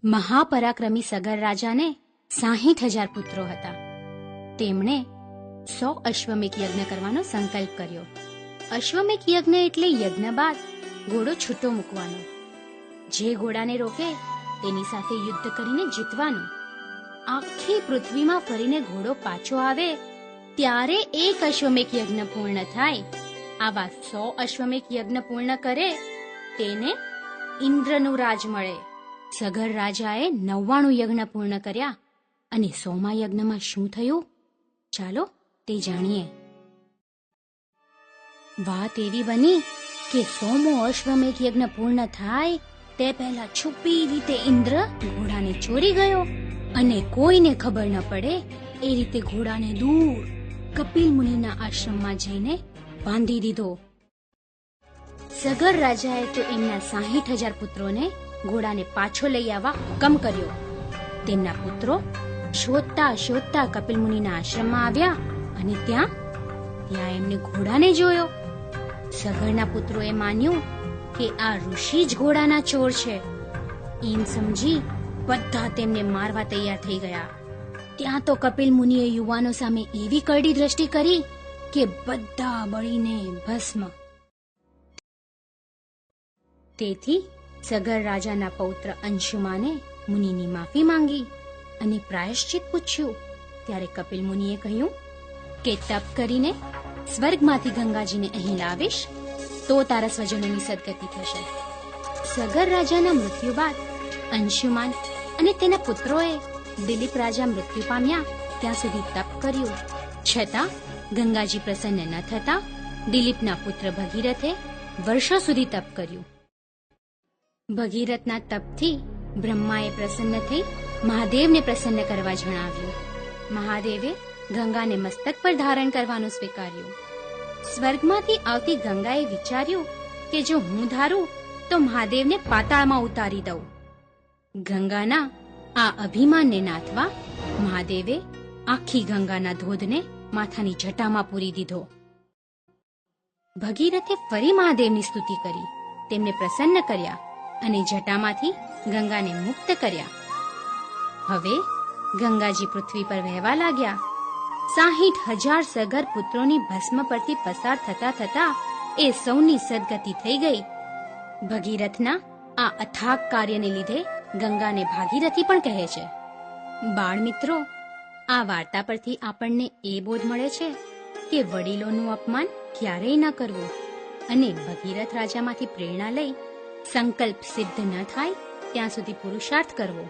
મહાપરાક્રમી સગર રાજાને 60,000 પુત્રો હતા. તેમણે 100 અશ્વમેઘ યજ્ઞ કરવાનો સંકલ્પ કર્યો. અશ્વમેઘ યજ્ઞ એટલે યજ્ઞ બાદ ઘોડો છૂટો મૂકવાનો. જે ઘોડાને રોકે તેની સાથે યુદ્ધ કરીને જીતવાનું. આખી પૃથ્વીમાં ફરીને ઘોડો પાછો આવે ત્યારે એક અશ્વમેઘ યજ્ઞ પૂર્ણ થાય. આવા 100 અશ્વમેઘ યજ્ઞ પૂર્ણ કરે તેને ઇન્દ્રનું રાજ મળે. સગર રાજાએ 99 યજ્ઞ પૂર્ણ કર્યા અને 100મા યજ્ઞમાં શું થયું? ચાલો તે જાણીએ. વાત એવી બની કે 100મો અશ્વમેઘ યજ્ઞ પૂર્ણ થાય તે પહેલા છુપી રીતે ઇન્દ્ર ઘોડાને ચોરી ગયો અને કોઈને ખબર ન પડે એ રીતે ઘોડાને દૂર કપિલ મુનિના આશ્રમમાં જઈને બાંધી દીધો. સગર રાજાએ તો એમના 60,000 પુત્રોને ઘોડાને પાછો લઈ આવવા હુકમ કર્યો. તેમના પુત્રો શોધતા શોધતા કપિલ મુનિના આશ્રમમાં આવ્યા અને ત્યાં એમને ઘોડાને જોયો. સગરના પુત્રોએ માન્યું કે આ ઋષિ જ ઘોડાના ચોર છે. એમ સમજી બધા તેમને મારવા તૈયાર થઈ ગયા. ત્યાં તો કપિલ મુનિએ યુવાનો સામે એવી કરડી દ્રષ્ટિ કરી કે બધા બળીને ભસ્મ. તેથી સગર રાજાના પૌત્ર અંશુમાને મુનિની માફી માંગી અને પ્રાયશ્ચિત પૂછ્યું. ત્યારે કપિલ મુનિએ કહ્યું કે તપ કરીને સ્વર્ગમાંથી ગંગાજીને અહીં લાવીશ તો તારા સ્વજનોની સદગતિ થશે. સગર રાજાના મૃત્યુ બાદ અંશુમાન અને તેના પુત્રોએ દિલીપ રાજા મૃત્યુ પામ્યા ત્યાં સુધી તપ કર્યું. છતાં ગંગાજી પ્રસન્ન ન થતા દિલીપના પુત્ર ભગીરથે વર્ષો સુધી તપ કર્યું. ભગીરથના તપથી બ્રહ્માએ પ્રસન્ન થઈ મહાદેવને પ્રસન્ન કરવા જણાવ્યું. મહાદેવે ગંગાને મસ્તક પર ધારણ કરવાનું સ્વીકાર્યું. સ્વર્ગમાંથી આવતી ગંગાએ વિચાર્યું કે જો હું ધારું તો મહાદેવને પાતાળમાં ઉતારી દઉં. ગંગાના આ અભિમાનને નાથવા મહાદેવે આખી ગંગાના ધોધને માથાની જટામાં પૂરી દીધો. ભગીરથે ફરી મહાદેવની સ્તુતિ કરી, તેમને પ્રસન્ન કર્યા અને જટામાંથી ગંગાને મુક્ત કર્યા. હવે ગંગાજી પૃથ્વી પર વહેવા લાગ્યા. 60,000 સગર પુત્રોની ભસ્મ પરથી પસાર થતા થતા એ સૌની સદગતિ થઈ ગઈ. ભગીરથના આ અથાગ કાર્યને લીધે ગંગાને ભાગીરથી પણ કહે છે. બાળ મિત્રો, આ વાર્તા પરથી આપણને એ બોધ મળે છે કે વડીલોનું અપમાન ક્યારેય ન કરવું અને ભગીરથ રાજામાંથી પ્રેરણા લઈ સંકલ્પ સિદ્ધ ન થાય ત્યાં સુધી પુરુષાર્થ કરવો.